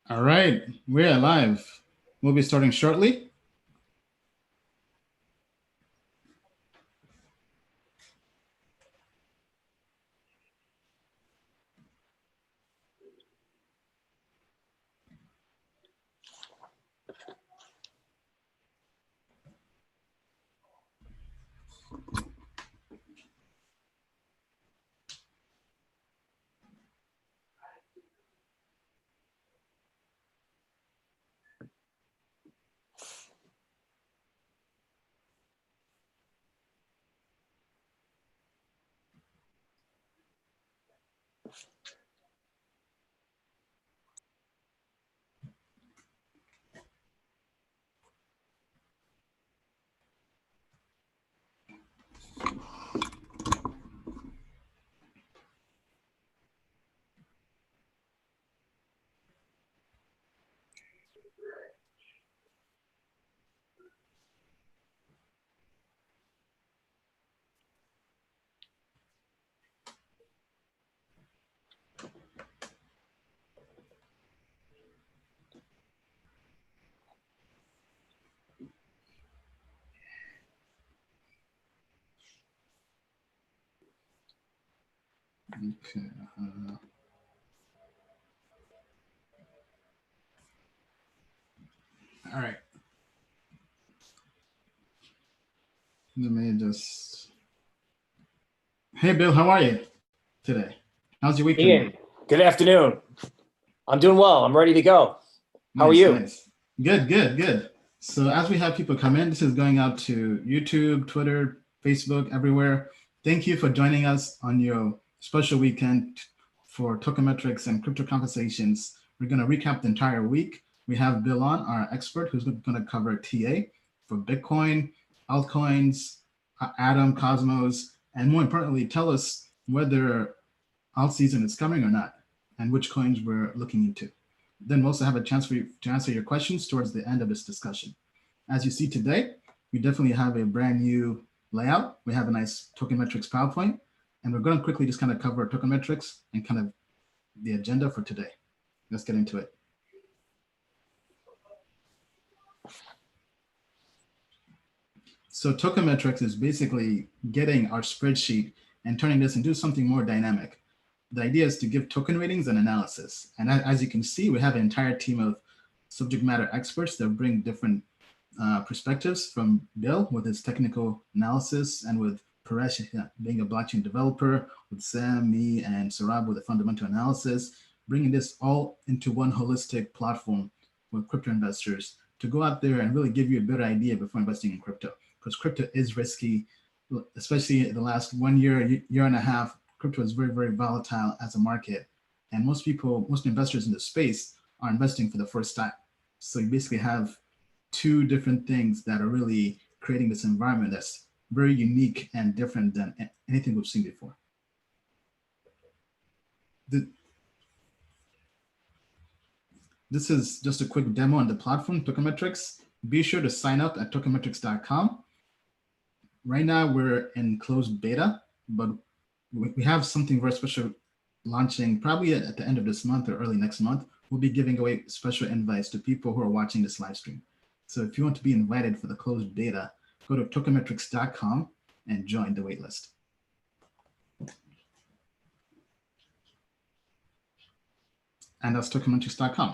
All right, we're live. We'll be starting shortly. Okay. All right. Let me just. Hey, Bill, how are you today? How's your week Ian, treating good afternoon. I'm doing well. I'm ready to go. you? How are Nice, you? nice. Good, good, good. So, as we have people come in, this is going out to YouTube, Twitter, Facebook, everywhere. Thank you for joining us on your special weekend for tokenmetrics and crypto conversations. We're going to recap the entire week. We have Bill on, our expert, who's going to cover TA for Bitcoin, altcoins, Atom, Cosmos, and more importantly, tell us whether alt season is coming or not, and which coins we're looking into. Then we'll also have a chance for you to answer your questions towards the end of this discussion. As you see today, we definitely have a brand new layout. We have a nice token metrics PowerPoint, and we're going to quickly just kind of cover token metrics and kind of the agenda for today. Let's get into it. So token metrics is basically getting our spreadsheet and turning this into something more dynamic. The idea is to give token ratings and analysis. And as you can see, we have an entire team of subject matter experts that bring different perspectives, from Bill with his technical analysis, and with Paresh being a blockchain developer, with Sam, me, and Sarab with a fundamental analysis, bringing this all into one holistic platform with crypto investors to go out there and really give you a better idea before investing in crypto. Because crypto is risky, especially in the last 1 year, year and a half. Crypto is very, very volatile as a market. And most people, most investors in the space are investing for the first time. So you basically have two different things that are really creating this environment that's very unique and different than anything we've seen before. This is just a quick demo on the platform, Tokenmetrics. Be sure to sign up at tokenmetrics.com. Right now, we're in closed beta, but we have something very special launching probably at the end of this month or early next month. We'll be giving away special invites to people who are watching this live stream. So if you want to be invited for the closed beta, go to tokenmetrics.com and join the waitlist. And that's tokenmetrics.com.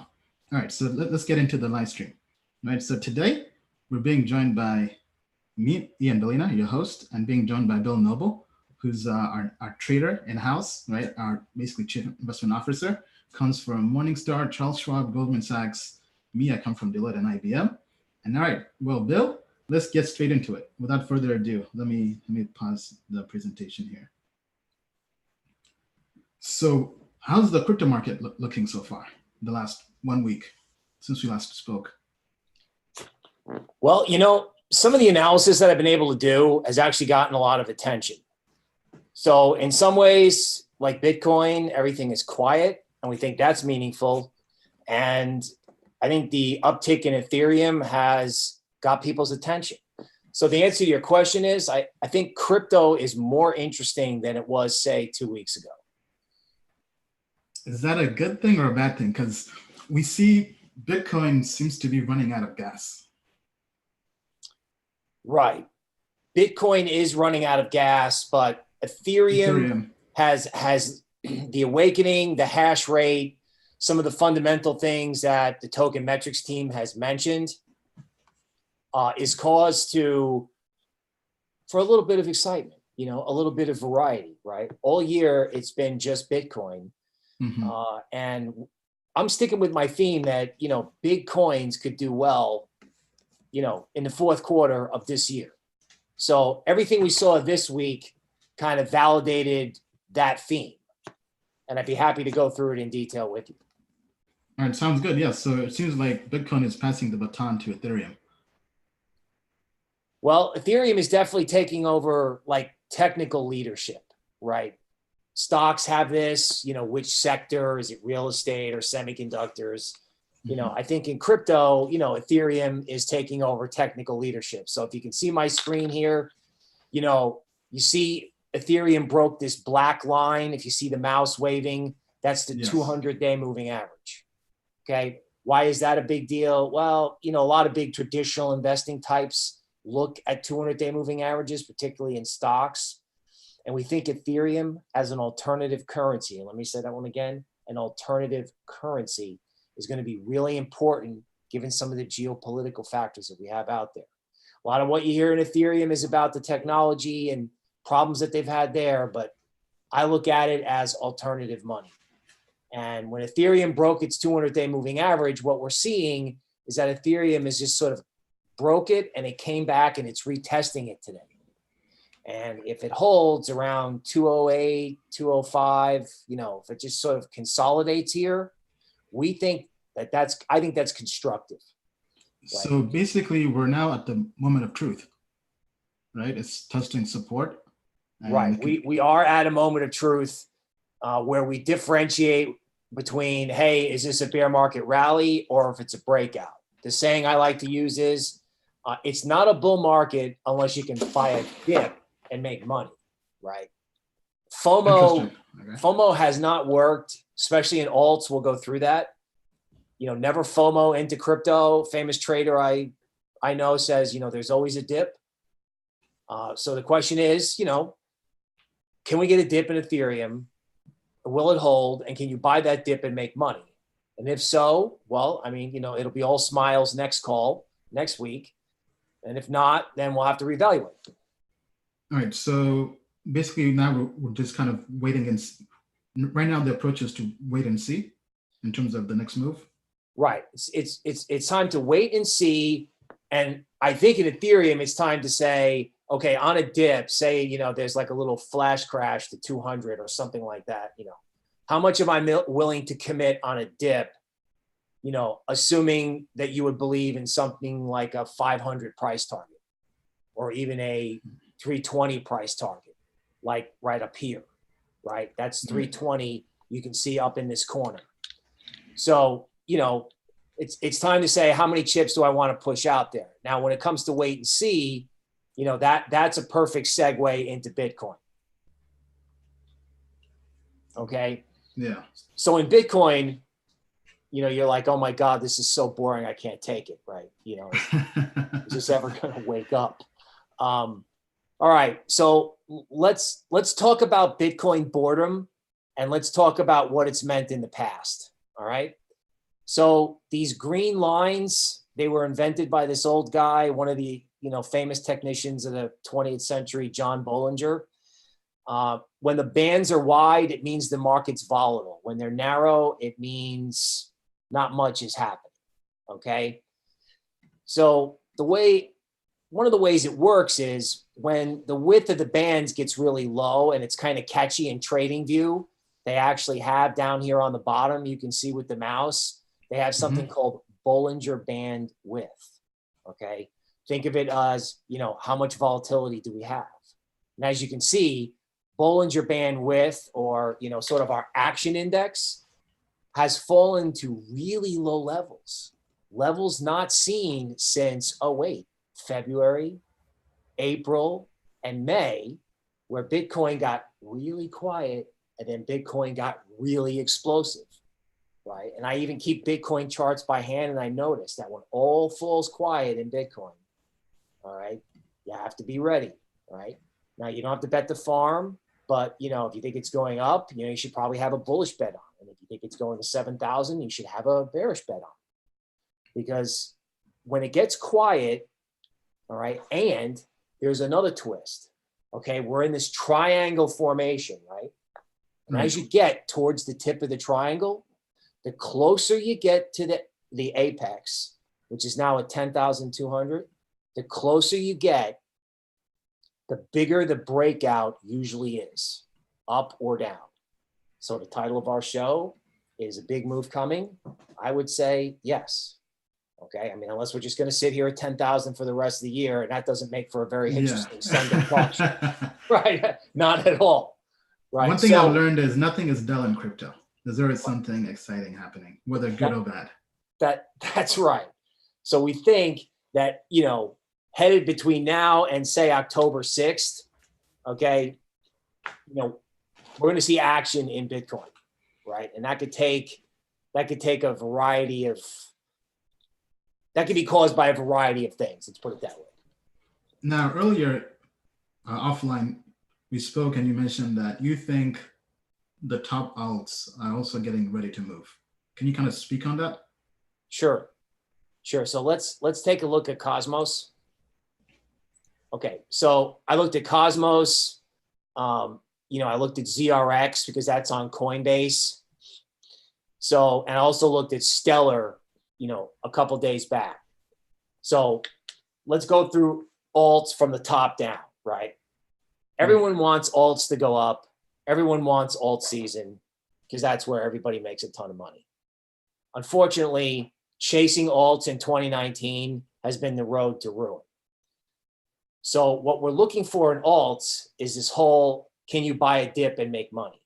All right, so let's get into the live stream. All right, so today we're being joined by me, Ian Bellina, your host, and being joined by Bill Noble, who's our trader in-house, right? Our basically chief investment officer, comes from Morningstar, Charles Schwab, Goldman Sachs. Me, I come from Deloitte and IBM. And all right, well, Bill, let's get straight into it. Without further ado, let me pause the presentation here. So how's the crypto market looking so far the last 1 week since we last spoke? Well, some of the analysis that I've been able to do has actually gotten a lot of attention. So in some ways, like Bitcoin, everything is quiet, and we think that's meaningful. And I think the uptick in Ethereum has got people's attention. So the answer to your question is, I think crypto is more interesting than it was, say, 2 weeks ago. Is that a good thing or a bad thing? Because we see Bitcoin seems to be running out of gas. Right. Bitcoin is running out of gas, but Ethereum has the awakening, the hash rate, some of the fundamental things that the token metrics team has mentioned is cause for a little bit of excitement, a little bit of variety, right? All year it's been just Bitcoin. And I'm sticking with my theme that, big coins could do well, in the fourth quarter of this year. So everything we saw this week kind of validated that theme. And I'd be happy to go through it in detail with you. All right, sounds good. Yeah, so it seems like Bitcoin is passing the baton to Ethereum. Well, Ethereum is definitely taking over like technical leadership, right? Stocks have this, which sector, is it real estate or semiconductors? I think in crypto, Ethereum is taking over technical leadership. So if you can see my screen here, you see Ethereum broke this black line. If you see the mouse waving, that's the 200-day moving average. Okay. Why is that a big deal? Well, a lot of big traditional investing types look at 200-day moving averages, particularly in stocks. And we think Ethereum as an alternative currency, and let me say that one again, an alternative currency is going to be really important given some of the geopolitical factors that we have out there. A lot of what you hear in Ethereum is about the technology and problems that they've had there, but I look at it as alternative money. And when Ethereum broke its 200-day moving average, what we're seeing is that Ethereum is just sort of broke it and it came back and it's retesting it today. And if it holds around 208, 205, if it just sort of consolidates here, we think I think that's constructive. Right? So basically we're now at the moment of truth, right? It's testing support. Right. We are at a moment of truth where we differentiate between, hey, is this a bear market rally or if it's a breakout? The saying I like to use is, it's not a bull market unless you can buy a dip and make money, right? FOMO has not worked, especially in alts. We'll go through that. Never FOMO into crypto. Famous trader I know says, there's always a dip. So the question is, can we get a dip in Ethereum? Will it hold? And can you buy that dip and make money? And if so, well, it'll be all smiles next week. And if not, then we'll have to reevaluate. All right. So basically now we're just kind of waiting and right now the approach is to wait and see in terms of the next move. Right. It's time to wait and see. And I think in Ethereum, it's time to say, okay, on a dip, say, there's like a little flash crash to 200 or something like that. How much am I willing to commit on a dip, assuming that you would believe in something like a 500 price target or even a 320 price target, like right up here, right? That's 320 you can see up in this corner. So, it's time to say, how many chips do I want to push out there? Now, when it comes to wait and see, that's a perfect segue into Bitcoin. Okay. Yeah. So in Bitcoin, you're like, oh my God, this is so boring. I can't take it. Right. Is this ever going to wake up? All right. So let's talk about Bitcoin boredom and let's talk about what it's meant in the past. All right. So these green lines, they were invented by this old guy, one of the, famous technicians of the 20th century, John Bollinger. When the bands are wide, it means the market's volatile. When they're narrow, it means not much is happening. Okay. So one of the ways it works is when the width of the bands gets really low and it's kind of catchy in trading view, they actually have down here on the bottom, you can see with the mouse, they have something called Bollinger band width. Okay. Think of it as, how much volatility do we have? And as you can see, Bollinger band width, or, sort of our action index, has fallen to really low levels not seen since, February, April, and May, where Bitcoin got really quiet and then Bitcoin got really explosive. right? And I even keep Bitcoin charts by hand, and I notice that when all falls quiet in Bitcoin, all right, you have to be ready, right? Now, you don't have to bet the farm, but, you know, if you think it's going up, you know, you should probably have a bullish bet on. And if you think it's going to 7,000, you should have a bearish bet on. Because when it gets quiet, all right, and there's another twist, okay, we're in this triangle formation, right? And as you get towards the tip of the triangle, the closer you get to the apex, which is now at 10,200, the closer you get, the bigger the breakout usually is, up or down. So the title of our show is A Big Move Coming? I would say yes. Okay, I mean, unless we're just going to sit here at 10,000 for the rest of the year, and that doesn't make for a very interesting Sunday talk show, right? Not at all, right? One thing I've learned is nothing is dull in crypto. There's always something exciting happening, whether good or bad. That's right. So we think that, you know, headed between now and say October 6th, okay, you know, we're going to see action in Bitcoin, right? And that could take a variety of, that could be caused by a variety of things. Let's put it that way. Now, earlier offline, we spoke and you mentioned that you think the top alts are also getting ready to move. Can you kind of speak on that? Sure. So let's take a look at Cosmos. Okay, so I looked at Cosmos. You know, I looked at ZRX because that's on Coinbase. So, and I also looked at Stellar, you know, a couple days back. So let's go through alts from the top down, right? Everyone wants alts to go up. Everyone wants alt season because that's where everybody makes a ton of money. Unfortunately, chasing alts in 2019 has been the road to ruin. So what we're looking for in alts is this whole, can you buy a dip and make money?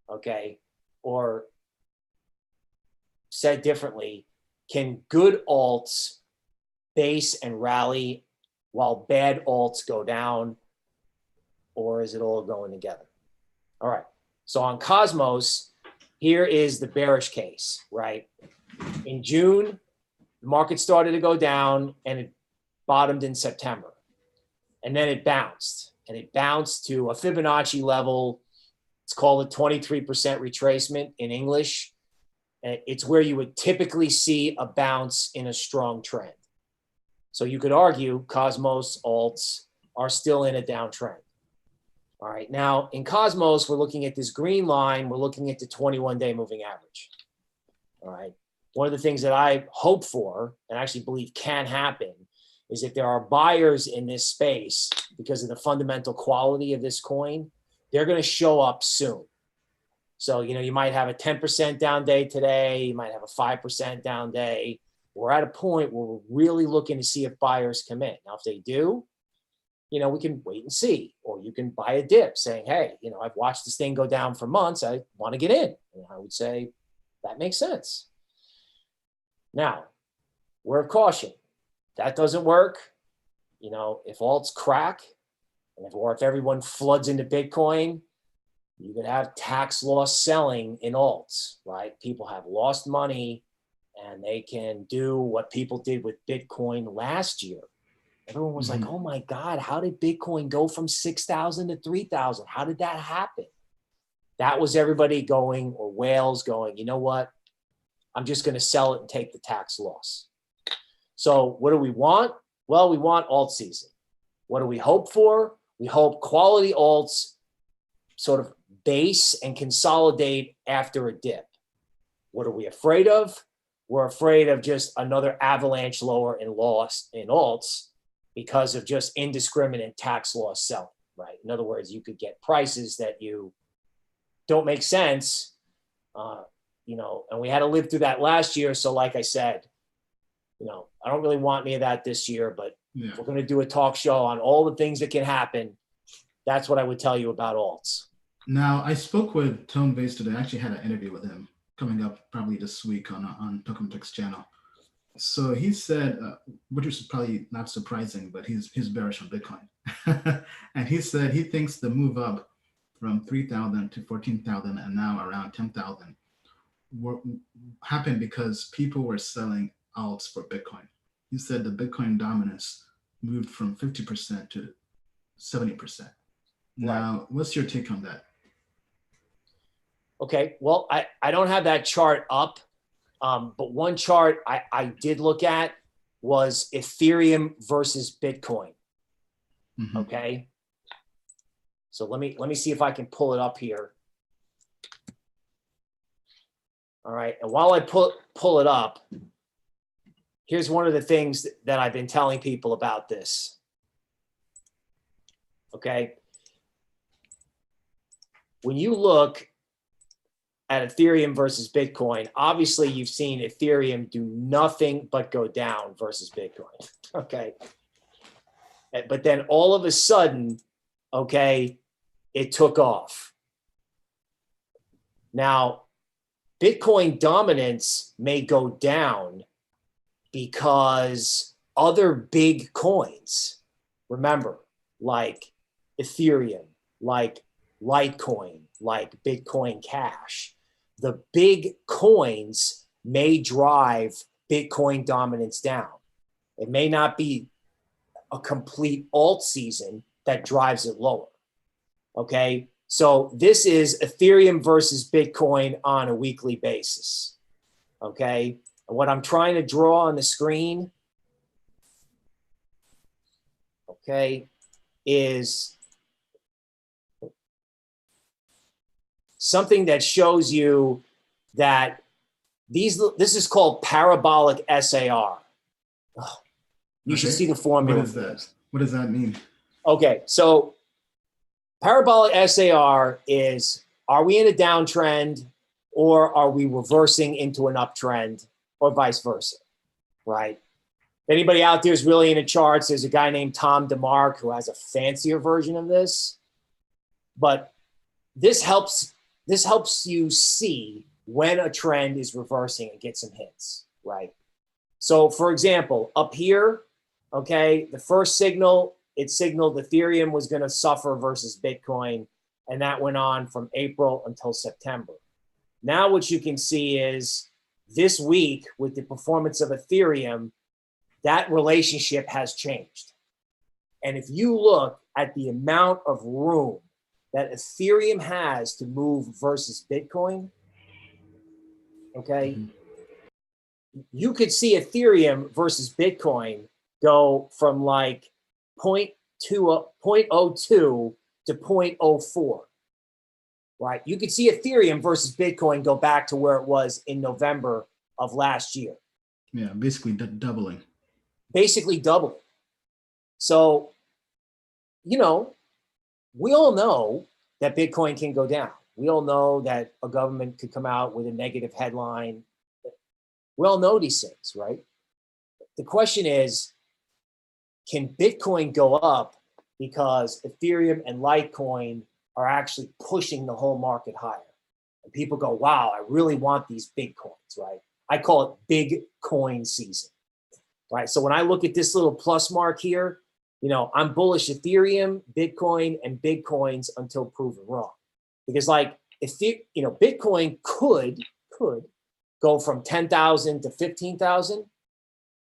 Okay. Or said differently, can good alts base and rally while bad alts go down, or is it all going together? All right. So on Cosmos, here is the bearish case, right? In June, the market started to go down and it bottomed in September. And then it bounced, and it bounced to a Fibonacci level. It's called a 23% retracement in English. It's where you would typically see a bounce in a strong trend. So you could argue Cosmos alts are still in a downtrend. All right. Now in Cosmos, we're looking at this green line. We're looking at the 21-day moving average. All right. One of the things that I hope for and actually believe can happen is if there are buyers in this space because of the fundamental quality of this coin, they're going to show up soon. So, you know, you might have a 10% down day today. You might have a 5% down day. We're at a point where we're really looking to see if buyers come in. Now, if they do, you know, we can wait and see. Or you can buy a dip saying, hey, you know, I've watched this thing go down for months. I want to get in. And I would say that makes sense. Now, word of caution. That doesn't work. You know, if alts crack, or if everyone floods into Bitcoin, you could have tax loss selling in alts, right? People have lost money and they can do what people did with Bitcoin last year. Everyone was like, oh my God, how did Bitcoin go from 6,000 to 3,000? How did that happen? That was everybody going, or whales going, you know what? I'm just going to sell it and take the tax loss. So what do we want? Well, we want alt season. What do we hope for? We hope quality alts sort of base and consolidate after a dip. What are we afraid of? We're afraid of just another avalanche lower in loss in alts because of just indiscriminate tax loss selling, right? In other words, you could get prices that you don't make sense, you know, and we had to live through that last year. So like I said, you know, I don't really want any of that this year, but if we're going to do a talk show on all the things that can happen, that's what I would tell you about alts. Now, I spoke with Tone Base today. I actually had an interview with him coming up probably this week on Tokenmetics channel. So he said, which is probably not surprising, but he's bearish on Bitcoin. And he said he thinks the move up from 3,000 to 14,000 and now around 10,000 were, happened because people were selling alts for Bitcoin. You said the Bitcoin dominance moved from 50% to 70%. Now, Right. what's your take on that? Okay. Well, I don't have that chart up, but one chart I did look at was Ethereum versus Bitcoin. Mm-hmm. Okay. So let me see if I can pull it up here. All right. And while I pull it up, here's one of the things that I've been telling people about this. Okay. When you look at Ethereum versus Bitcoin, obviously you've seen Ethereum do nothing but go down versus Bitcoin. Okay. But then all of a sudden, okay, it took off. Now, Bitcoin dominance may go down because other big coins, remember, like Ethereum, like Litecoin, like Bitcoin Cash, the big coins may drive Bitcoin dominance down. It may not be a complete alt season that drives it lower. Okay. So this is Ethereum versus Bitcoin on a weekly basis. Okay. And what I'm trying to draw on the screen, okay, is something that shows you that this is called Parabolic Sar. Oh, you should see the formula. What is that? What does that mean? Okay. So Parabolic SAR is, are we in a downtrend or are we reversing into an uptrend or vice versa, right? If anybody out there is really into charts, there's a guy named Tom DeMark who has a fancier version of this. But this helps you see when a trend is reversing and get some hints, right? So for example, up here, okay, the first signal, it signaled Ethereum was going to suffer versus Bitcoin, and that went on from April until September. Now what you can see is this week with the performance of Ethereum, that relationship has changed. And if you look at the amount of room that Ethereum has to move versus Bitcoin, okay, you could see Ethereum versus Bitcoin go from like 0.02 to 0.04, right? You could see Ethereum versus Bitcoin go back to where it was in November of last year. Yeah, basically doubling. Basically doubling. So, you know, we all know that Bitcoin can go down. We all know that a government could come out with a negative headline. We all know these things, right? The question is, can Bitcoin go up because Ethereum and Litecoin are actually pushing the whole market higher? And people go, wow, I really want these big coins, right? I call it big coin season, right? So when I look at this little plus mark here, you know, I'm bullish Ethereum, Bitcoin, and big coins until proven wrong. Because like, if you know, Bitcoin could go from 10,000 to 15,000,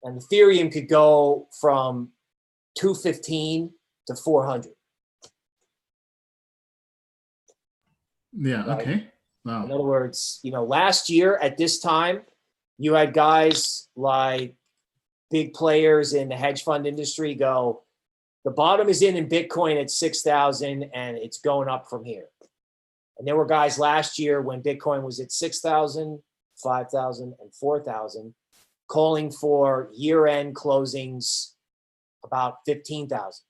and Ethereum could go from 215 to 400. Yeah. Right? Okay. Wow. In other words, you know, last year at this time, you had guys like big players in the hedge fund industry go, the bottom is in Bitcoin at 6,000 and it's going up from here. And there were guys last year when Bitcoin was at 6,000, 5,000, and 4,000 calling for year-end closings about 15,000.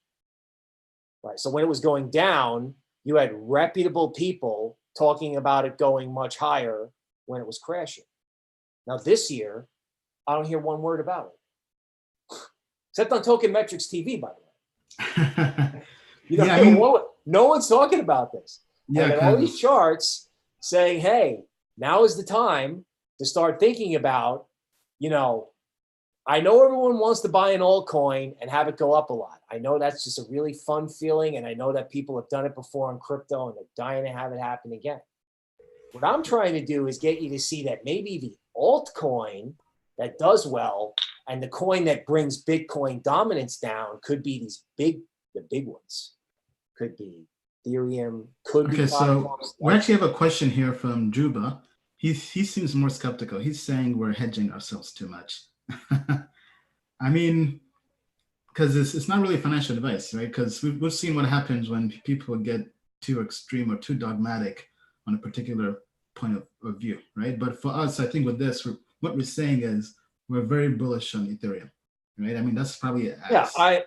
Right. So when it was going down, you had reputable people talking about it going much higher when it was crashing. Now this year, I don't hear one word about it, except on Token Metrics TV, by the way. You know, yeah, no one's talking about this. Yeah, and all these charts saying, hey, now is the time to start thinking about, you know, I know everyone wants to buy an altcoin and have it go up a lot. I know that's just a really fun feeling. And I know that people have done it before in crypto and they're dying to have it happen again. What I'm trying to do is get you to see that maybe the altcoin that does well and the coin that brings Bitcoin dominance down could be the big ones. Could be Ethereum, could be. Okay, so we actually have a question here from Juba. He seems more skeptical. He's saying we're hedging ourselves too much. I mean, because it's not really financial advice, right? Because we've seen what happens when people get too extreme or too dogmatic on a particular point of view, right? But for us, I think with this, what we're saying is we're very bullish on Ethereum, right? I mean, that's probably I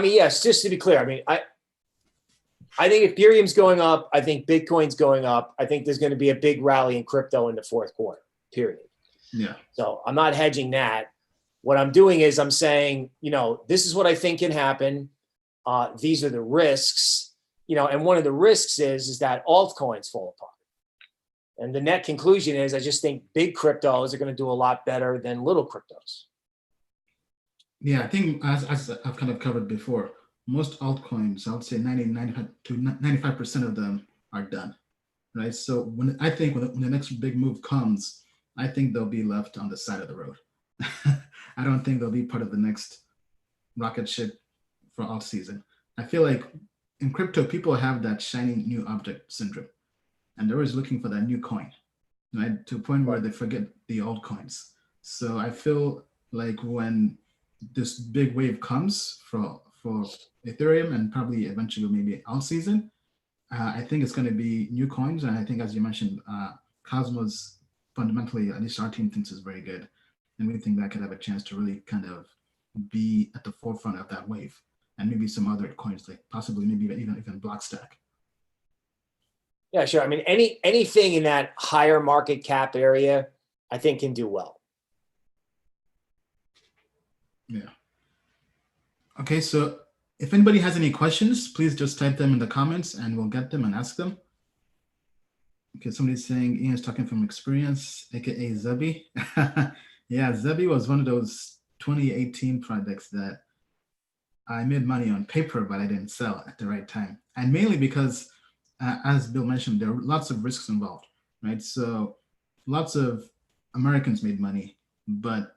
mean, yes, just to be clear, I mean, I think Ethereum's going up. I think Bitcoin's going up. I think there's going to be a big rally in crypto in the fourth quarter, period. Yeah. So I'm not hedging that. What I'm doing is I'm saying, this is what I think can happen. These are the risks, and one of the risks is that altcoins fall apart. And the net conclusion is I just think big cryptos are going to do a lot better than little cryptos. Yeah, I think as I've kind of covered before, most altcoins, I would say 95 to 95% of them are done, right? So when the next big move comes, I think they'll be left on the side of the road. I don't think they'll be part of the next rocket ship for alt season. I feel like in crypto, people have that shiny new object syndrome, and they're always looking for that new coin, right? To a point where they forget the old coins. So I feel like when this big wave comes for Ethereum and probably eventually maybe alt season, I think it's going to be new coins. And I think, as you mentioned, Cosmos fundamentally, at least our team thinks is very good. And we think that could have a chance to really kind of be at the forefront of that wave. And maybe some other coins, like possibly maybe even Blockstack. Yeah, sure. I mean, anything in that higher market cap area, I think can do well. Yeah. Okay, so if anybody has any questions, please just type them in the comments and we'll get them and ask them. Okay, somebody's saying Ian's talking from experience, aka Zebi. Yeah, Zebi was one of those 2018 projects that I made money on paper, but I didn't sell at the right time. And mainly because, as Bill mentioned, there are lots of risks involved, right? So lots of Americans made money, but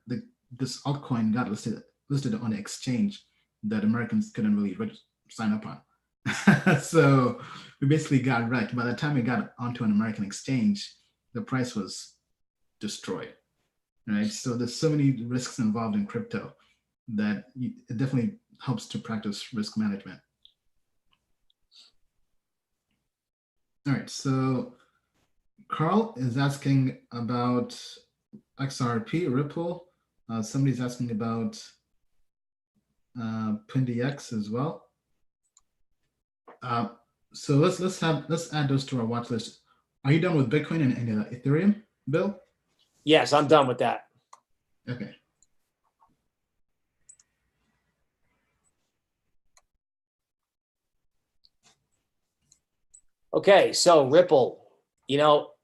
this altcoin got listed on the exchange that Americans couldn't really sign up on. So we basically got wrecked. By the time we got onto an American exchange, the price was destroyed, right? So there's so many risks involved in crypto that it definitely helps to practice risk management. All right, so Carl is asking about XRP, Ripple. Somebody's asking about PinDX as well. So let's add those to our watch list. Are you done with Bitcoin and Ethereum, Bill? Yes, I'm done with that. Okay. Okay, so Ripple,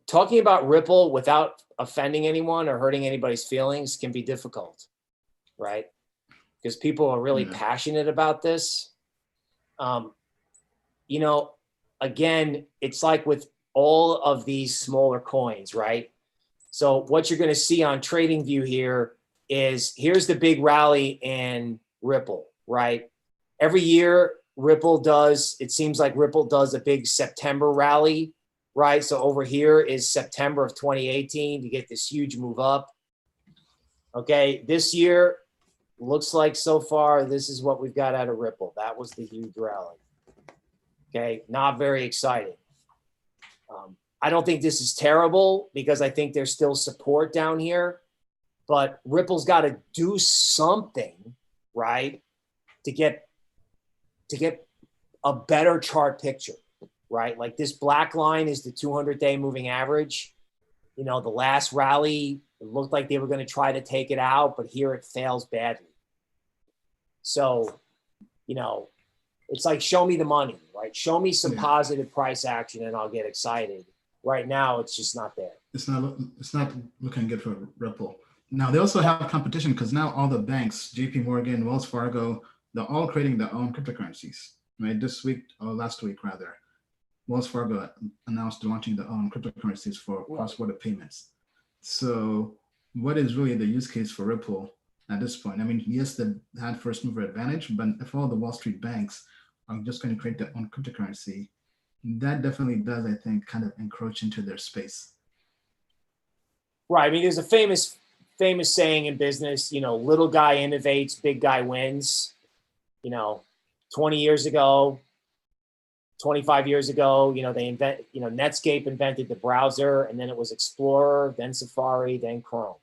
talking about Ripple without offending anyone or hurting anybody's feelings can be difficult, right? Because people are really passionate about this. Again, it's like with all of these smaller coins, right? So what you're going to see on TradingView here is here's the big rally in Ripple, right? Every year, it seems like Ripple does a big September rally, right? So over here is September of 2018 to get this huge move up. Okay, this year, looks like so far, this is what we've got out of Ripple. That was the huge rally. Okay, not very exciting. I don't think this is terrible because I think there's still support down here, but Ripple's got to do something, right, to get a better chart picture, right? Like this black line is the 200-day moving average. The last rally, it looked like they were going to try to take it out, but here it fails badly. So, it's like, show me the money, right? Show me some positive price action and I'll get excited. Right now, it's just not there. It's not looking good for Ripple. Now, they also have competition because now all the banks, JP Morgan, Wells Fargo, they're all creating their own cryptocurrencies, right? This week, or last week rather. Wells Fargo announced launching their own cryptocurrencies for cross-border payments. So what is really the use case for Ripple at this point? I mean, yes, they had first mover advantage, but if all the Wall Street banks are just going to create their own cryptocurrency, that definitely does, I think, kind of encroach into their space. Right. I mean, there's a famous saying in business, little guy innovates, big guy wins. 20 years ago, 25 years ago, Netscape invented the browser, and then it was Explorer, then Safari, then Chrome,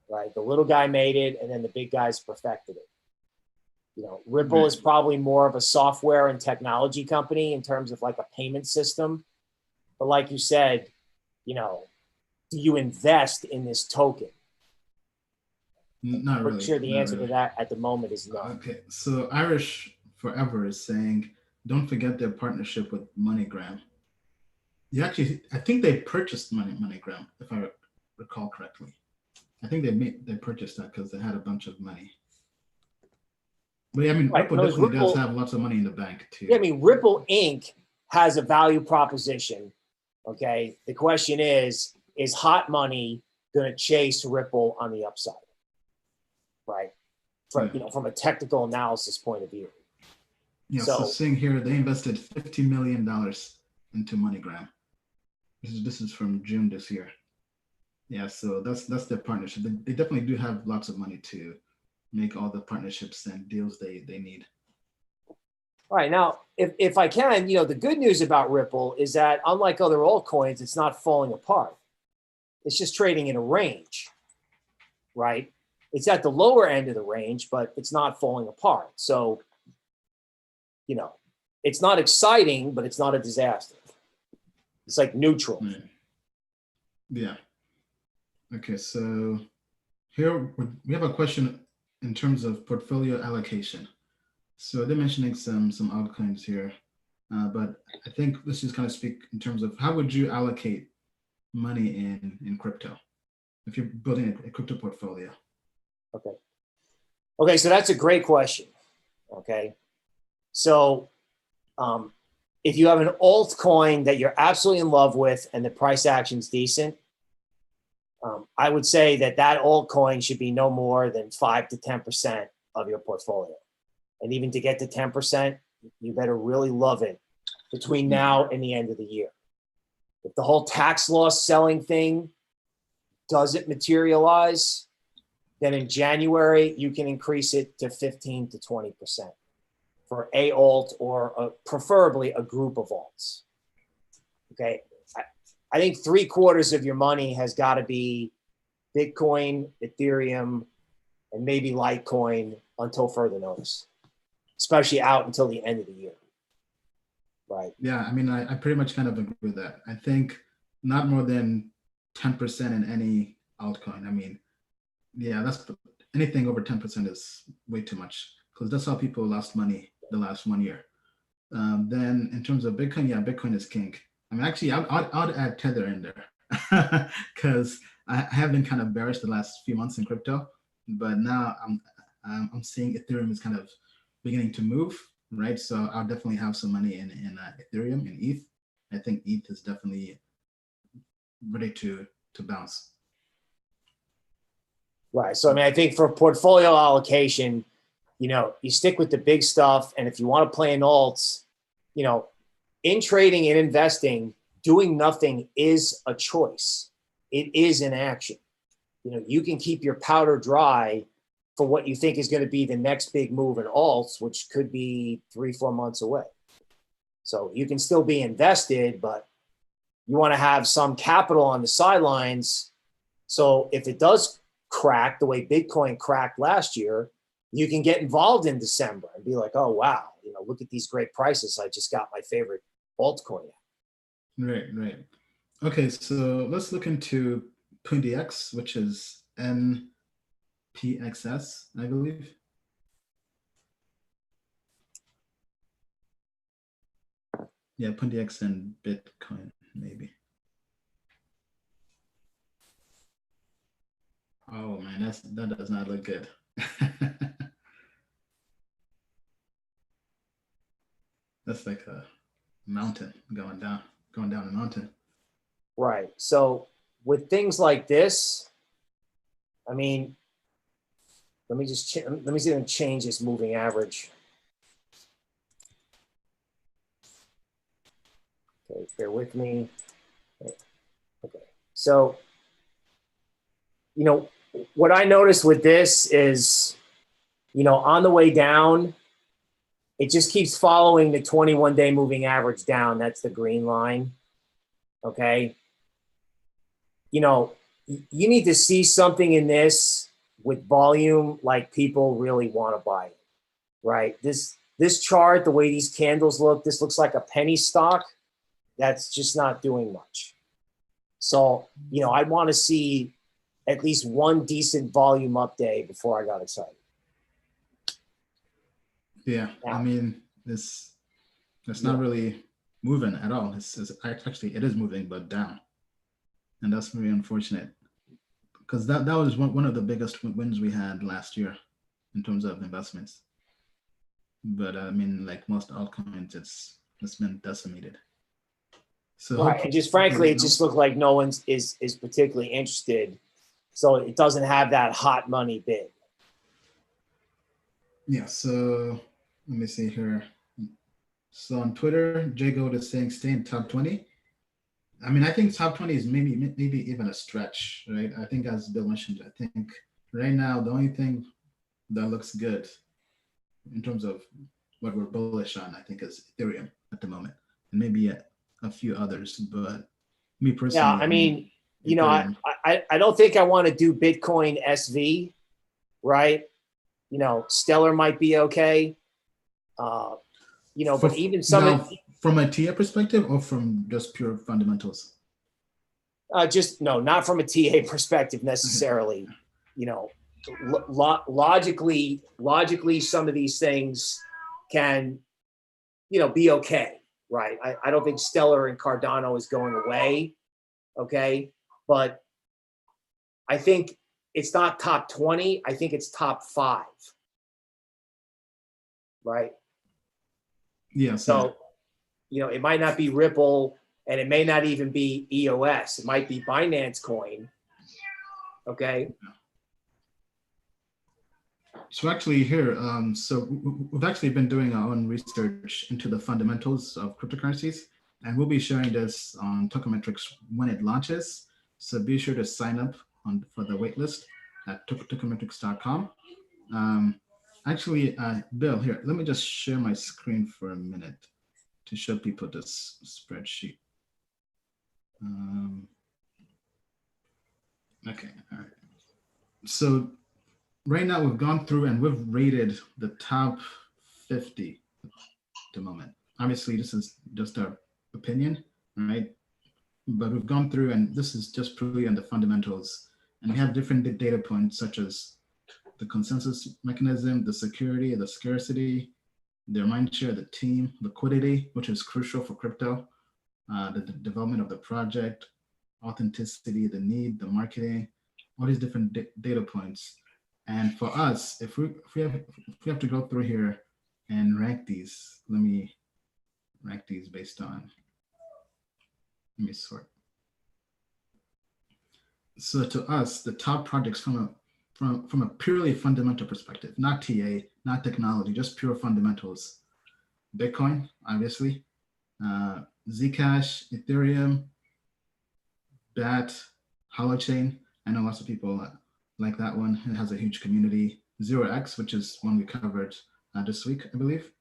right? The little guy made it, and then the big guys perfected it. Ripple is probably more of a software and technology company in terms of like a payment system. But like you said, do you invest in this token? Not really. I'm sure the answer to that at the moment is no. Okay, so Irish Forever is saying, don't forget their partnership with MoneyGram. I think they purchased MoneyGram, if I recall correctly. I think they purchased that because they had a bunch of money. But yeah, I mean, Ripple definitely does have lots of money in the bank too. Yeah, I mean, Ripple Inc. has a value proposition. Okay, the question is hot money going to chase Ripple on the upside? Right, from a technical analysis point of view. Yeah, so seeing here, they invested $50 million into MoneyGram. This is from June this year. Yeah, so that's their partnership. They definitely do have lots of money to make all the partnerships and deals they need. All right, now, if I can, the good news about Ripple is that unlike other altcoins, it's not falling apart. It's just trading in a range, right? It's at the lower end of the range, but it's not falling apart. So, it's not exciting, but it's not a disaster. It's like neutral. Yeah. Okay, so here we have a question in terms of portfolio allocation. So they're mentioning some altcoins here, but I think let's just kind of speak in terms of how would you allocate money in crypto if you're building a crypto portfolio? Okay, so that's a great question. Okay, so if you have an altcoin that you're absolutely in love with and the price action's decent, I would say that altcoin should be no more than 5 to 10% of your portfolio. And even to get to 10%, you better really love it between now and the end of the year. If the whole tax loss selling thing doesn't materialize, then in January, you can increase it to 15 to 20% for a alt or preferably a group of alts. Okay. I think 3/4 of your money has got to be Bitcoin, Ethereum, and maybe Litecoin until further notice, especially out until the end of the year. Right. Yeah, I mean, I pretty much kind of agree with that. I think not more than 10% in any altcoin. I mean, yeah, anything over 10% is way too much because that's how people lost money the last 1 year. Then in terms of Bitcoin, yeah, Bitcoin is king. I mean, actually, I'd add Tether in there because I have been kind of bearish the last few months in crypto, but now I'm seeing Ethereum is kind of beginning to move, right? So I'll definitely have some money in Ethereum, in ETH. I think ETH is definitely ready to bounce. Right. So I mean, I think for portfolio allocation, you stick with the big stuff, and if you want to play in alts, in trading and investing, doing nothing is a choice. It is an action. You can keep your powder dry for what you think is going to be the next big move in alts, which could be 3-4 months away. So you can still be invested, but you want to have some capital on the sidelines. So if it does crack the way Bitcoin cracked last year, you can get involved in December and be like, oh, wow, look at these great prices. I just got my favorite altcoin. Right. Okay, so let's look into PundiX, which is NPXS, I believe. Yeah, PundiX and Bitcoin, maybe. Oh man, that does not look good. That's like a mountain, going down a mountain. Right. So with things like this, I mean, let me see if I can change this moving average. Okay, bear with me. Okay. So, you know, what I noticed with this is, you know, on the way down, it just keeps following the 21-day moving average down. That's the green line. Okay. You know, you need to see something in this with volume like people really want to buy it, right? This chart, the way these candles look, this looks like a penny stock. That's just not doing much. So, you know, I'd want to see at least one decent volume up day before I got excited. Yeah, I mean, it's not really moving at all. It's actually, it is moving, but down. And that's very unfortunate, because that was one of the biggest wins we had last year in terms of investments. But I mean, like most altcoins, it's been decimated. So right, and just frankly, it just looked like no one's is particularly interested, so it doesn't have that hot money bid. Yeah. So let me see here. So on Twitter, Jay Gold is saying stay in top 20. I mean, I think top 20 is maybe even a stretch, right? I think, as Bill mentioned, I think right now the only thing that looks good in terms of what we're bullish on, I think, is Ethereum at the moment, and maybe a few others. But me personally, yeah, I mean, you know, I don't think I want to do Bitcoin SV, right? You know, Stellar might be okay. You know, but even some now, from a TA perspective or from just pure fundamentals? Just no, not from a TA perspective necessarily. Okay. You know, logically, some of these things can, you know, be okay, right? I don't think Stellar and Cardano is going away, okay? But I think it's not top 20. I think it's top 5, right? Yeah. So, you know, it might not be Ripple, and it may not even be EOS. It might be Binance Coin. Okay. So actually here, so we've actually been doing our own research into the fundamentals of cryptocurrencies, and we'll be sharing this on Tokemetrics when it launches. So be sure to sign up for the waitlist at tokemetrics.com. Actually, Bill, here, let me just share my screen for a minute to show people this spreadsheet. Okay, all right. So right now we've gone through and we've rated the top 50 at the moment. Obviously, this is just our opinion, right? But we've gone through, and this is just purely on the fundamentals. And we have different data points, such as the consensus mechanism, the security, the scarcity, their mindshare, the team, liquidity, which is crucial for crypto, the development of the project, authenticity, the need, the marketing, all these different data points. And for us, if we have to go through here and rank these, let me rank these based on, let me sort. So to us, the top projects from a purely fundamental perspective, not TA, not technology, just pure fundamentals. Bitcoin, obviously, Zcash, Ethereum, BAT, Holochain. I know lots of people like that one. It has a huge community. 0x, which is one we covered this week, I believe.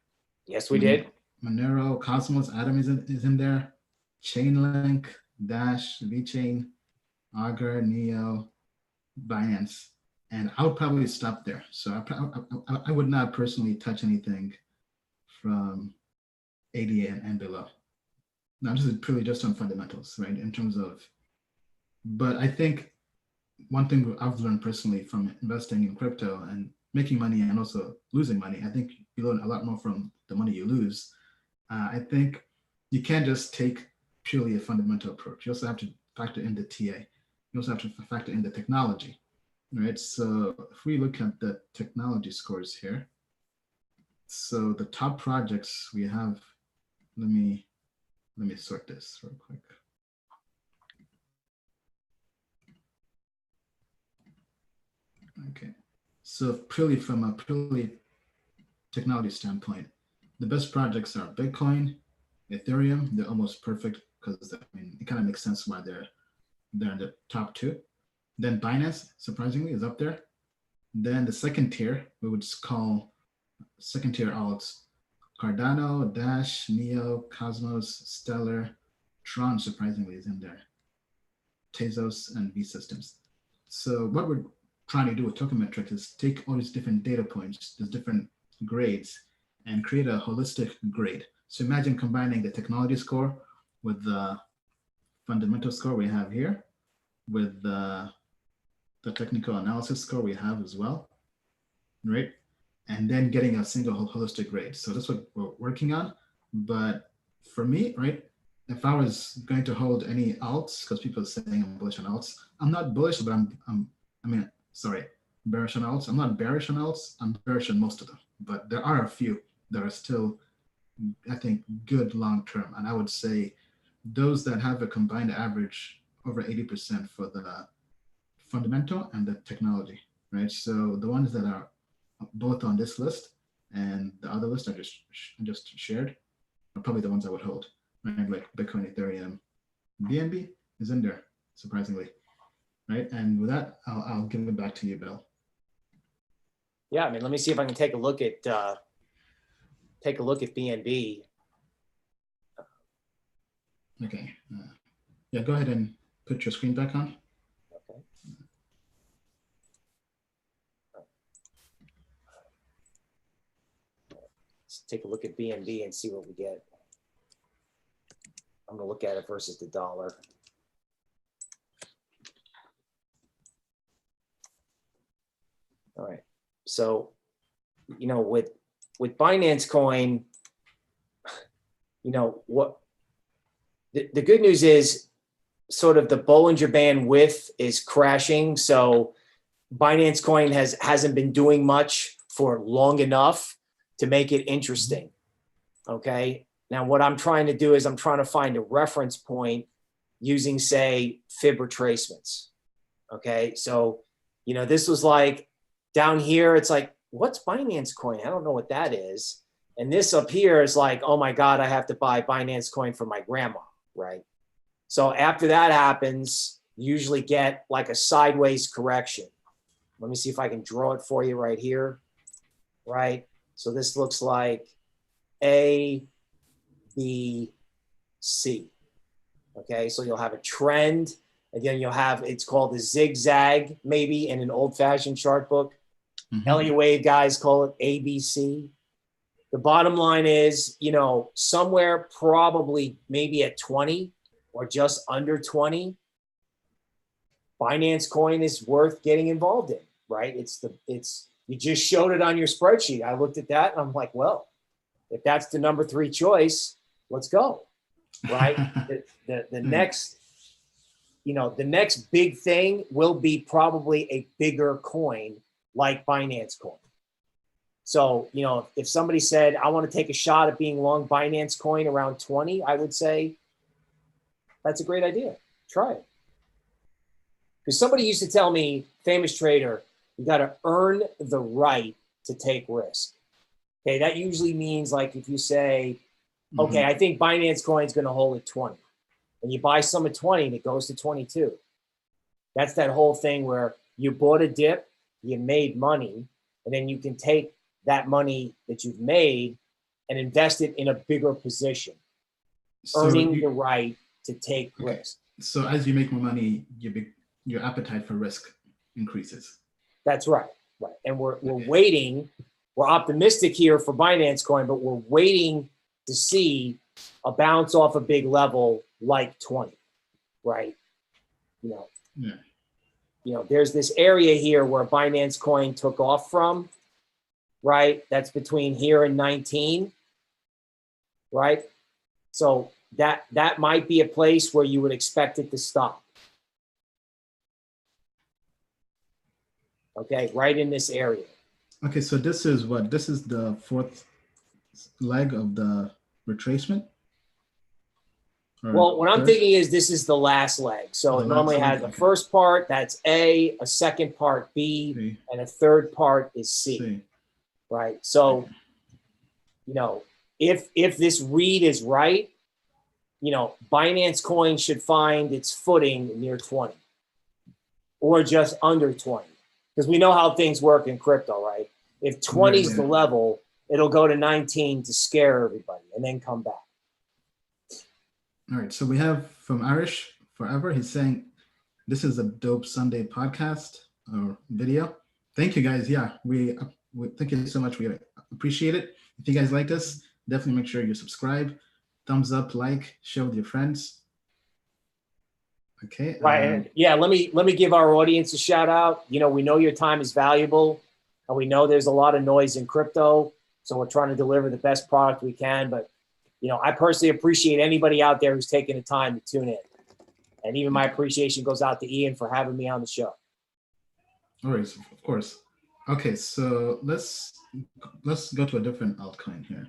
Yes, we did. Monero, Cosmos, Atom is in there. Chainlink, Dash, VeChain, Augur, Neo, Binance. And I would probably stop there. So I would not personally touch anything from 80 and below. Now, this is purely just on fundamentals, right? In terms of, but I think one thing I've learned personally from investing in crypto and making money and also losing money, I think you learn a lot more from the money you lose. I think you can't just take purely a fundamental approach. You also have to factor in the TA. You also have to factor in the technology, right? So if we look at the technology scores here, so the top projects we have, let me let me sort this real quick. Okay, so from a purely technology standpoint, the best projects are Bitcoin, Ethereum. They're almost perfect because it kind of makes sense why they're in the top two. Then Binance, surprisingly, is up there. Then the second tier, we would call second tier alts: Cardano, Dash, Neo, Cosmos, Stellar, Tron, surprisingly, is in there. Tezos and V Systems. So what we're trying to do with Tokenmetrics is take all these different data points, these different grades, and create a holistic grade. So imagine combining the technology score with the fundamental score we have here, with the technical analysis score we have as well, right? And then getting a single holistic grade. So that's what we're working on. But for me, right, if I was going to hold any alts, because people are saying I'm bullish on alts, I'm not bullish, but bearish on alts. I'm not bearish on alts. I'm bearish on most of them. But there are a few that are still, I think, good long term. And I would say those that have a combined average over 80% for the fundamental and the technology, right? So the ones that are both on this list and the other list I just shared are probably the ones I would hold, right? Like Bitcoin, Ethereum, BNB is in there, surprisingly, right? And with that, I'll give it back to you, Bill. Yeah, let me see if I can take a look at BNB. Okay. Yeah, go ahead and put your screen back on. Okay. Let's take a look at BNB and see what we get. I'm going to look at it versus the dollar. All right. So, with Binance Coin, what the good news is sort of the Bollinger Band width is crashing. So Binance Coin hasn't been doing much for long enough to make it interesting. Okay. Now what I'm trying to do is I'm trying to find a reference point using, say, fib retracements. Okay. So, this was like down here, it's like, what's Binance Coin? I don't know what that is. And this up here is like, oh my God, I have to buy Binance Coin for my grandma, right? So after that happens, you usually get like a sideways correction. Let me see if I can draw it for you right here, right? So this looks like A, B, C. Okay, so you'll have a trend, and then you'll have, it's called the zigzag, maybe in an old-fashioned chart book. Elliott Wave guys call it ABC. The bottom line is, somewhere probably maybe at 20 or just under 20, Binance Coin is worth getting involved in, right? You just showed it on your spreadsheet. I looked at that and I'm like, well, if that's the number 3 choice, let's go, right? the next, the next big thing will be probably a bigger coin like Binance Coin. So, if somebody said, I want to take a shot at being long Binance Coin around 20, I would say, that's a great idea. Try it. Because somebody used to tell me, famous trader, you got to earn the right to take risk. Okay, that usually means like if you say, okay, I think Binance Coin is going to hold at 20. And you buy some at 20 and it goes to 22. That's that whole thing where you bought a dip, you made money, and then you can take that money that you've made and invest it in a bigger position, earning the right to take risk. So as you make more money, your appetite for risk increases. That's right. Right. And we're waiting. We're optimistic here for Binance Coin, but we're waiting to see a bounce off a big level like 20, right? There's this area here where Binance Coin took off from, right? That's between here and 19, right? So that might be a place where you would expect it to stop. Okay, right in this area. Okay, so this is what? This is the 4th leg of the retracement? Well, what I'm third? thinking is this is the last leg. So Oh, it the normally last leg, has a okay. first part, that's A, a second part, B, B, and a third part is C, C. right? So, if this read is right, Binance coin should find its footing near 20 or just under 20. Because we know how things work in crypto, right? If 20 is the level, it'll go to 19 to scare everybody and then come back. All right. So we have from Irish Forever. He's saying, this is a dope Sunday podcast or video. Thank you guys. Yeah, we thank you so much. We appreciate it. If you guys liked us, definitely make sure you subscribe, thumbs up, like, share with your friends. Okay. Right. Yeah. Let me give our audience a shout out. We know your time is valuable, and we know there's a lot of noise in crypto. So we're trying to deliver the best product we can. But I personally appreciate anybody out there who's taking the time to tune in. And even my appreciation goes out to Ian for having me on the show. Always, of course. Okay, so let's go to a different altcoin here.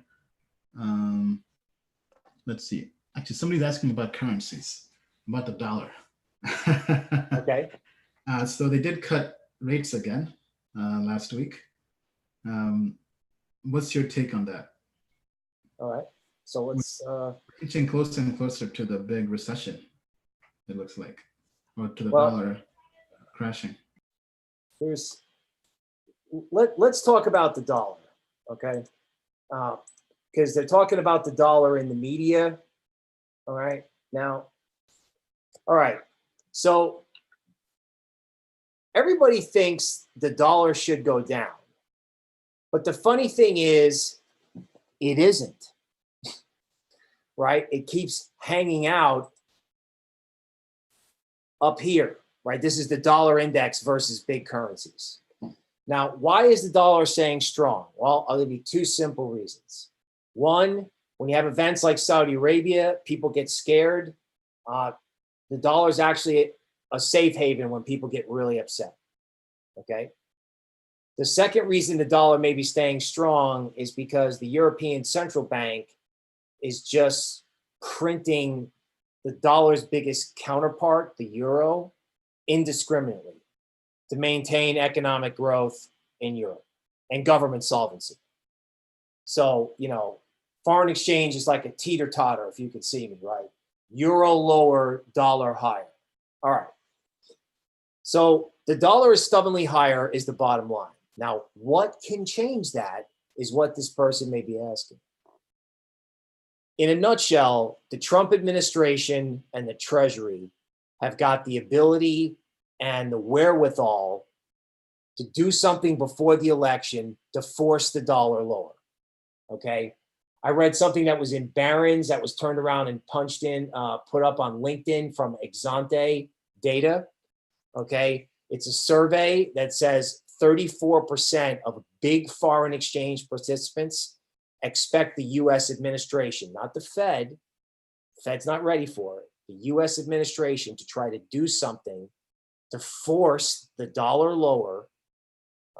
Let's see. Actually, somebody's asking about currencies, about the dollar. Okay. So they did cut rates again last week. What's your take on that? All right. So let's inching closer and closer to the big recession, it looks like, or to the dollar crashing. Let's talk about the dollar, okay? Because they're talking about the dollar in the media. All right. Now, all right. So everybody thinks the dollar should go down. But the funny thing is, it isn't. Right? It keeps hanging out up here, right? This is the dollar index versus big currencies. Now, why is the dollar staying strong? Well, I'll give you two simple reasons. One, when you have events like Saudi Arabia, people get scared. The dollar is actually a safe haven when people get really upset. Okay. The second reason the dollar may be staying strong is because the European Central Bank is just printing the dollar's biggest counterpart, the euro, indiscriminately to maintain economic growth in Europe and government solvency. So, foreign exchange is like a teeter-totter, if you could see me, right? Euro lower, dollar higher. All right. So the dollar is stubbornly higher is the bottom line. Now, what can change that is what this person may be asking. In a nutshell, the Trump administration and the Treasury have got the ability and the wherewithal to do something before the election to force the dollar lower. Okay. I read something that was in Barron's that was turned around and punched in, put up on LinkedIn from Exante data. Okay. It's a survey that says 34% of big foreign exchange participants expect the U.S. administration, not the Fed. The Fed's not ready for it. The U.S. administration to try to do something to force the dollar lower,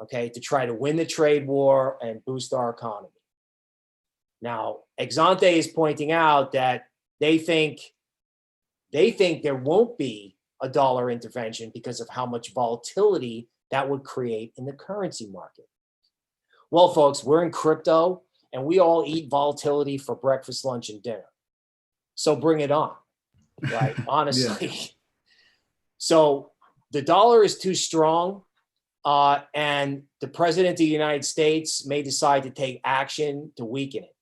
okay, to try to win the trade war and boost our economy. Now, Exante is pointing out that they think there won't be a dollar intervention because of how much volatility that would create in the currency market. Well, folks, we're in crypto and we all eat volatility for breakfast, lunch, and dinner. So bring it on, right? Honestly. Yeah. So the dollar is too strong, and the president of the United States may decide to take action to weaken it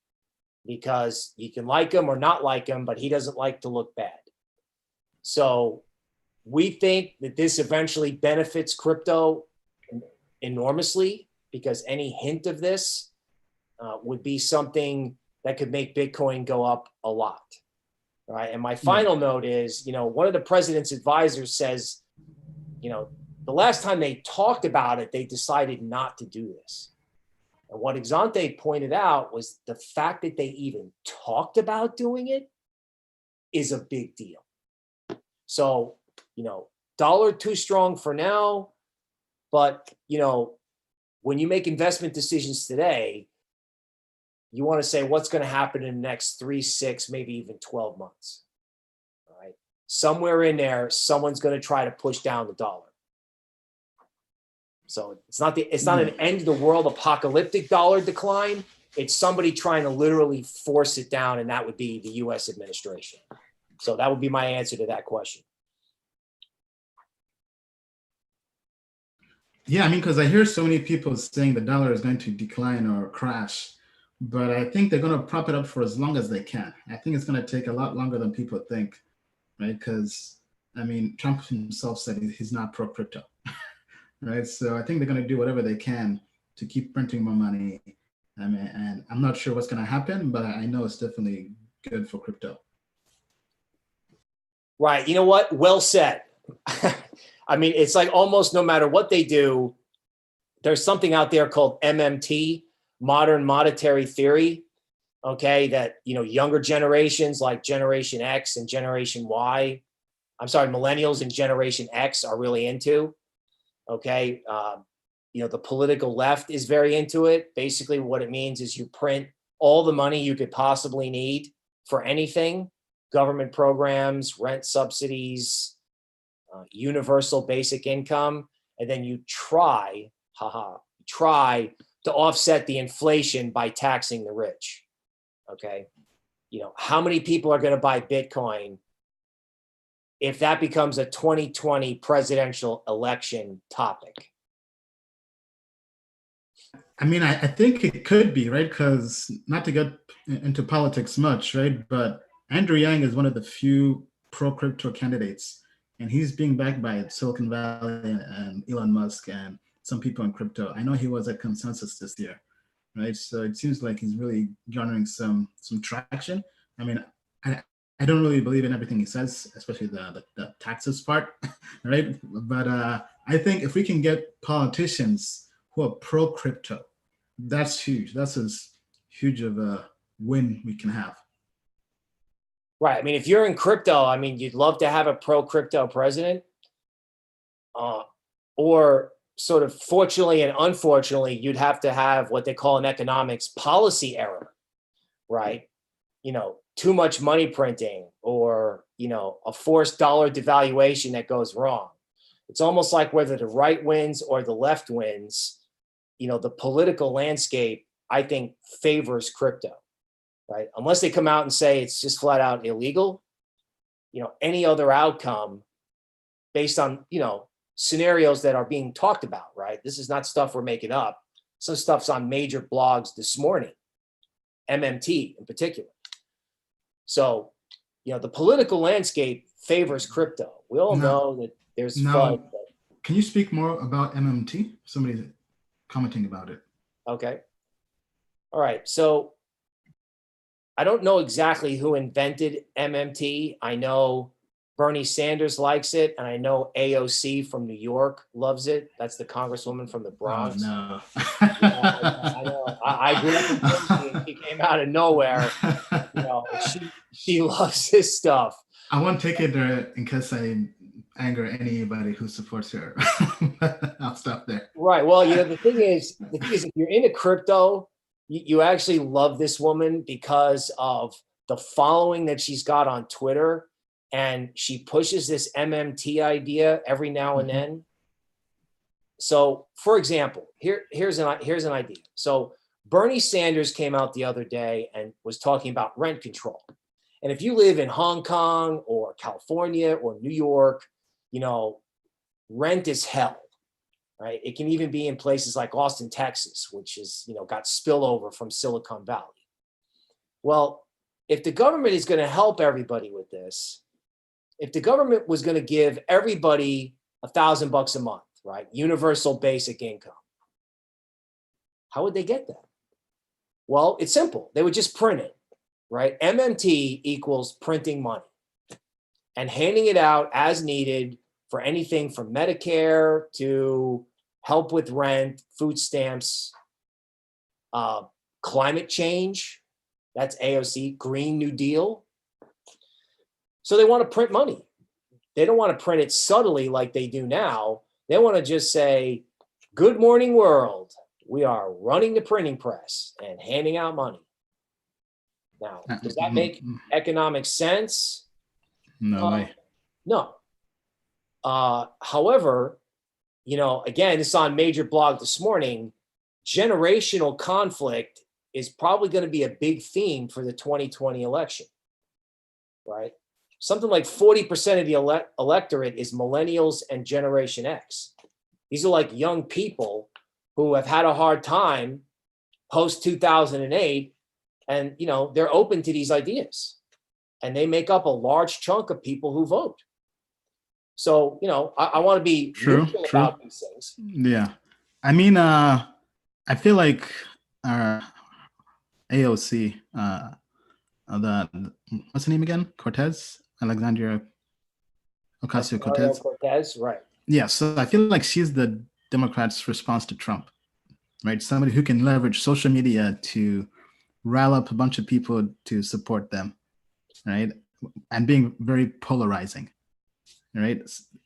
because you can like him or not like him, but he doesn't like to look bad. So we think that this eventually benefits crypto enormously because any hint of this would be something that could make Bitcoin go up a lot. Right. And my final note is, one of the president's advisors says, the last time they talked about it, they decided not to do this. And what Exante pointed out was the fact that they even talked about doing it is a big deal. So, dollar too strong for now, but, when you make investment decisions today, you want to say what's going to happen in the next 3, 6, maybe even 12 months. somewhere in there, someone's going to try to push down the dollar. So it's not an end of the world apocalyptic dollar decline. It's somebody trying to literally force it down, and that would be the U.S. administration. So that would be my answer to that question. Yeah, I mean, because I hear so many people saying the dollar is going to decline or crash, but I think they're going to prop it up for as long as they can. I think it's going to take a lot longer than people think, right? Because, I mean, Trump himself said he's not pro-crypto, right? So I think they're going to do whatever they can to keep printing more money. I mean, and I'm not sure what's going to happen, but I know it's definitely good for crypto. Right. You know what? Well said. I mean, it's like almost no matter what they do, there's something out there called MMT, modern monetary theory. Okay. That, younger generations like Generation X and Generation Y, millennials and Generation X are really into. Okay. The political left is very into it. Basically, what it means is you print all the money you could possibly need for anything, government programs, rent subsidies, universal basic income, and then you try to offset the inflation by taxing the rich. Okay. How many people are going to buy Bitcoin if that becomes a 2020 presidential election topic? I mean, I think it could be, right? Because not to get into politics much, right? But Andrew Yang is one of the few pro-crypto candidates, and he's being backed by Silicon Valley and Elon Musk and some people in crypto. I know he was at Consensus this year, right? So it seems like he's really garnering some traction. I mean, I don't really believe in everything he says, especially the taxes part, right? But I think if we can get politicians who are pro-crypto, that's huge. That's as huge of a win we can have. Right. I mean, if you're in crypto, I mean, you'd love to have a pro-crypto president, or sort of fortunately and unfortunately, you'd have to have what they call in economics policy error, right? Too much money printing, or, a forced dollar devaluation that goes wrong. It's almost like whether the right wins or the left wins, the political landscape, I think, favors crypto, right? Unless they come out and say it's just flat out illegal, any other outcome based on, scenarios that are being talked about, right? This is not stuff we're making up. Some stuff's on major blogs this morning, MMT in particular. So, the political landscape favors crypto. We all know that there's FUD. Can you speak more about MMT? Somebody's commenting about it. Okay. All right. So I don't know exactly who invented MMT. I know Bernie Sanders likes it, and I know AOC from New York loves it. That's the congresswoman from the Bronx. Oh, no. I know. I grew up in Jersey, and she came out of nowhere. She loves this stuff. I won't take it in case I anger anybody who supports her. I'll stop there. Right. Well, the thing is, if you're into crypto, you actually love this woman because of the following that she's got on Twitter, and she pushes this MMT idea every now and then. So, for example, here's an idea. So Bernie Sanders came out the other day and was talking about rent control. And if you live in Hong Kong or California or New York, rent is hell, right? It can even be in places like Austin, Texas, which is, got spillover from Silicon Valley. Well, if the government is going to help everybody with this, if the government was going to give everybody $1,000 a month, right? Universal basic income, how would they get that? Well, it's simple. They would just print it, right? MMT equals printing money and handing it out as needed for anything from Medicare to help with rent, food stamps, climate change. That's AOC, Green New Deal. So they want to print money. They don't want to print it subtly like they do now. They want to just say, good morning, world. We are running the printing press and handing out money. Now, does that make economic sense? No way. No. However, again, it's on Major Blog this morning. Generational conflict is probably going to be a big theme for the 2020 election, right? Something like 40% of the electorate is millennials and Generation X. These are like young people who have had a hard time post 2008, and they're open to these ideas, and they make up a large chunk of people who vote. So I want to be neutral about these things. Yeah, I mean, I feel like our AOC, what's the name again? Cortez, Alexandria Ocasio-Cortez. Right. Yeah, so I feel like she's the Democrats' response to Trump, right? Somebody who can leverage social media to rile up a bunch of people to support them, right? And being very polarizing, right?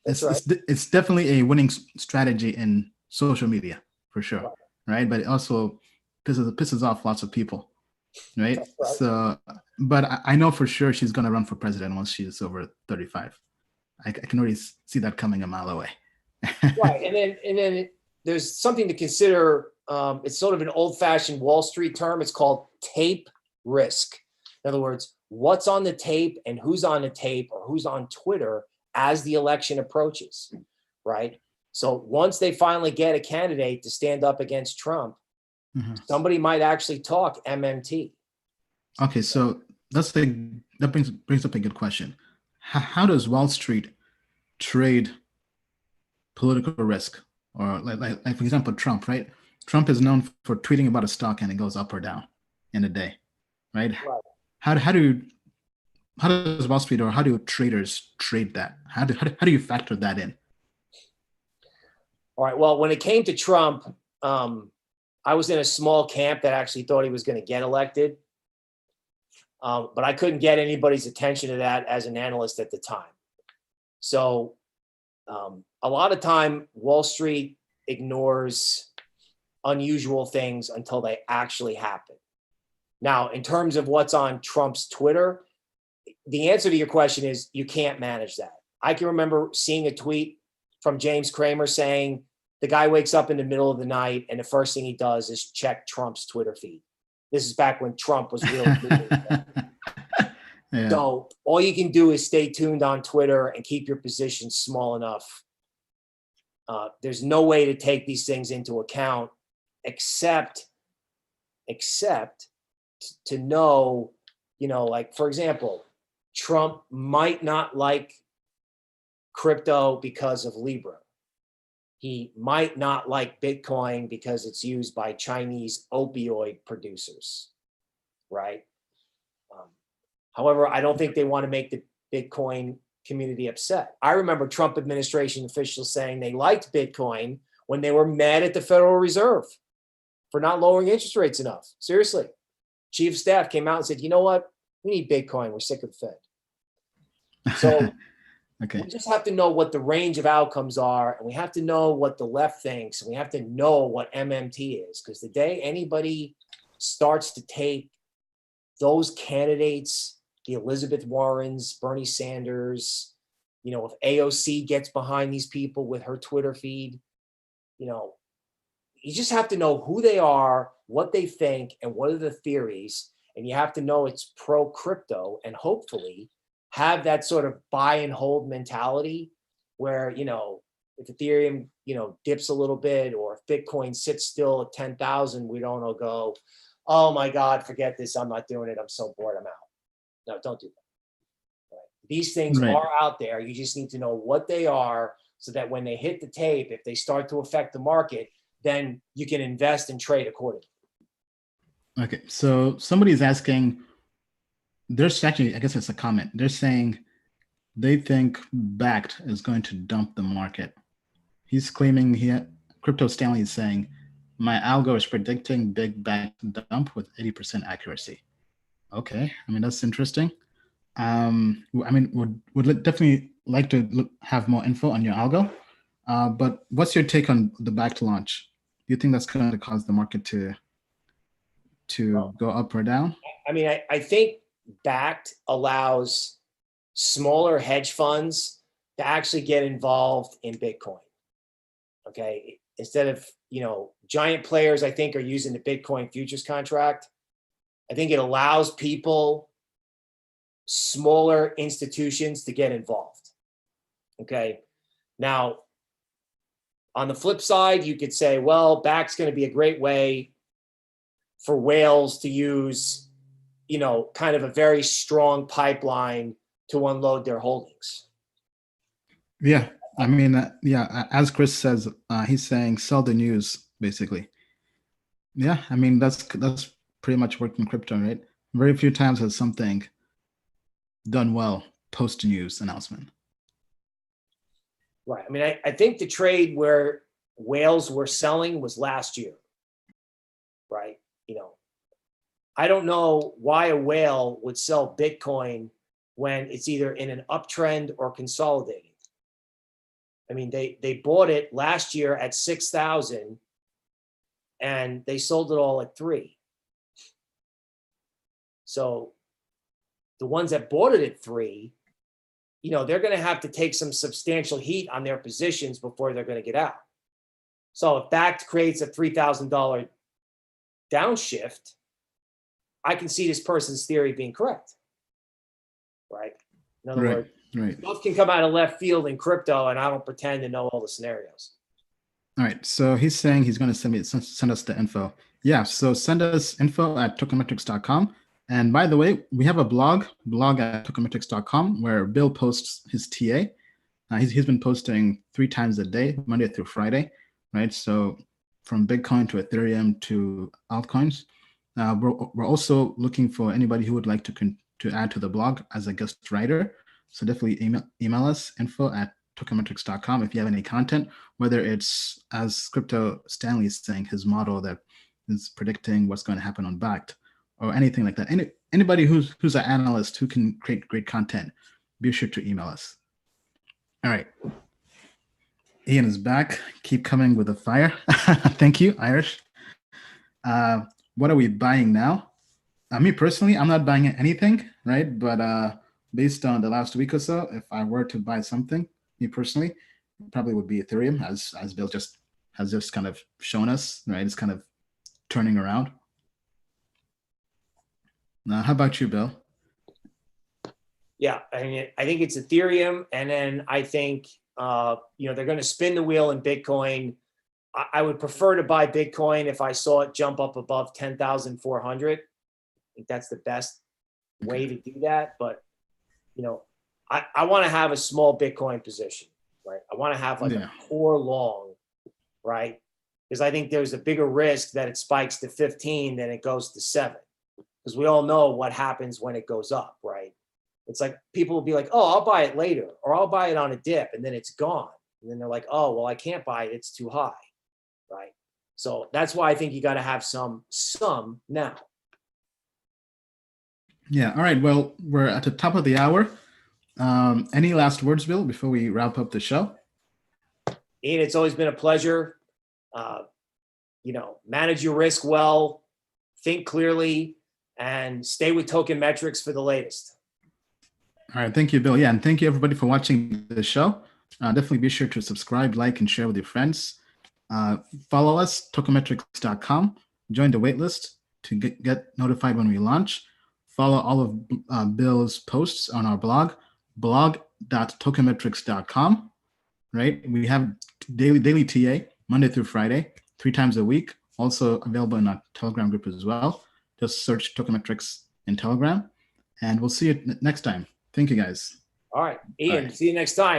It's definitely a winning strategy in social media, for sure, right? But it also pisses off lots of people, right? So, but I know for sure she's going to run for president once she's over 35. I can already see that coming a mile away. Right, and then there's something to consider. It's sort of an old-fashioned Wall Street term. It's called tape risk. In other words, what's on the tape and who's on the tape or who's on Twitter as the election approaches, right? So once they finally get a candidate to stand up against Trump, somebody might actually talk MMT. Okay, so that brings up a good question. How does Wall Street trade political risk? Or like for example, Trump, right? Trump is known for tweeting about a stock and it goes up or down in a day, right? How does Wall Street, or how do traders trade that? How do you factor that in? All right. Well, when it came to Trump, I was in a small camp that actually thought he was going to get elected. But I couldn't get anybody's attention to that as an analyst at the time. So a lot of time, Wall Street ignores unusual things until they actually happen. Now, in terms of what's on Trump's Twitter, the answer to your question is you can't manage that. I can remember seeing a tweet from James Cramer saying the guy wakes up in the middle of the night and the first thing he does is check Trump's Twitter feed. This is back when Trump was really Yeah. So all you can do is stay tuned on Twitter and keep your position small enough. There's no way to take these things into account except to know, like, for example, Trump might not like crypto because of Libra. He might not like Bitcoin because it's used by Chinese opioid producers, right? However, I don't think they want to make the Bitcoin community upset. I remember Trump administration officials saying they liked Bitcoin when they were mad at the Federal Reserve for not lowering interest rates enough. Seriously. Chief of staff came out and said, you know what? We need Bitcoin. We're sick of the Fed. So okay. We just have to know what the range of outcomes are, and we have to know what the left thinks, and we have to know what MMT is, because the day anybody starts to take those candidates, the Elizabeth Warrens, Bernie Sanders, if AOC gets behind these people with her Twitter feed, you just have to know who they are, what they think, and what are the theories. And you have to know it's pro-crypto, and hopefully have that sort of buy and hold mentality where, if Ethereum, dips a little bit, or if Bitcoin sits still at 10,000, we don't all go, oh my God, forget this. I'm not doing it. I'm so bored. I'm out. No, don't do that. Right? These things are out there. You just need to know what they are so that when they hit the tape, if they start to affect the market, then you can invest and trade accordingly. Okay. So somebody's asking, there's actually, I guess it's a comment. They're saying they think Backed is going to dump the market. He's claiming Crypto Stanley is saying, my algo is predicting big Backed dump with 80% accuracy. Okay. I mean, that's interesting. Would definitely like to have more info on your algo. But what's your take on the Backed launch? Do you think that's going to cause the market to go up or down? I mean, I think Backed allows smaller hedge funds to actually get involved in Bitcoin. Okay. Instead of, giant players, I think, are using the Bitcoin futures contract. I think it allows people, smaller institutions, to get involved. Okay. Now, on the flip side, you could say, well, BAC's going to be a great way for whales to use, kind of a very strong pipeline to unload their holdings. Yeah. I mean, as Chris says, he's saying sell the news, basically. Yeah. I mean, that's pretty much worked in crypto, right? Very few times has something done well post-news announcement. Right. I mean, I think the trade where whales were selling was last year. Right. I don't know why a whale would sell Bitcoin when it's either in an uptrend or consolidating. I mean, they bought it last year at 6,000 and they sold it all at 3. So the ones that bought it at 3, they're going to have to take some substantial heat on their positions before they're going to get out. So if BAC creates a $3,000 downshift, I can see this person's theory being correct. Right? In other words, stuff can come out of left field in crypto, and I don't pretend to know all the scenarios. All right. So he's saying he's going to send us the info. Yeah. So send us info at tokenmetrics.com. And by the way, we have a blog at tokenmetrics.com, where Bill posts his TA. He's been posting 3 times a day, Monday through Friday, right? So from Bitcoin to Ethereum to altcoins. We're also looking for anybody who would like to add to the blog as a guest writer. So definitely email us, info@tokenmetrics.com, if you have any content, whether it's, as Crypto Stanley is saying, his model that is predicting what's going to happen on BACT, or anything like that. Anybody who's an analyst who can create great content, be sure to email us. All right. Ian is back. Keep coming with the fire. Thank you, Irish. What are we buying now? Me personally, I'm not buying anything, right? But based on the last week or so, if I were to buy something, me personally, it probably would be Ethereum, as Bill has just kind of shown us, right? It's kind of turning around. Now, how about you, Bill? Yeah, I mean, I think it's Ethereum, and then I think they're going to spin the wheel in Bitcoin. I would prefer to buy Bitcoin if I saw it jump up above 10,400. I think that's the best way to do that. But I want to have a small Bitcoin position, right? I want to have like a core long, right? Because I think there's a bigger risk that it spikes to 15 than it goes to 7. Because we all know what happens when it goes up, right? It's like people will be like, oh, I'll buy it later, or I'll buy it on a dip, and then it's gone. And then they're like, oh, well, I can't buy it. It's too high, right? So that's why I think you got to have some now. Yeah. All right. Well, we're at the top of the hour. Any last words, Bill, before we wrap up the show? Ian, it's always been a pleasure. Manage your risk well, think clearly, and stay with Token Metrics for the latest. All right. Thank you, Bill. Yeah. And thank you, everybody, for watching the show. Definitely be sure to subscribe, like, and share with your friends. Follow us, tokenmetrics.com. Join the waitlist to get notified when we launch. Follow all of Bill's posts on our blog.tokenmetrics.com. Right? We have daily TA, Monday through Friday, 3 times a week. Also available in our Telegram group as well. Just search Tokenmetrics in Telegram. And we'll see you next time. Thank you, guys. All right. Ian, see you next time.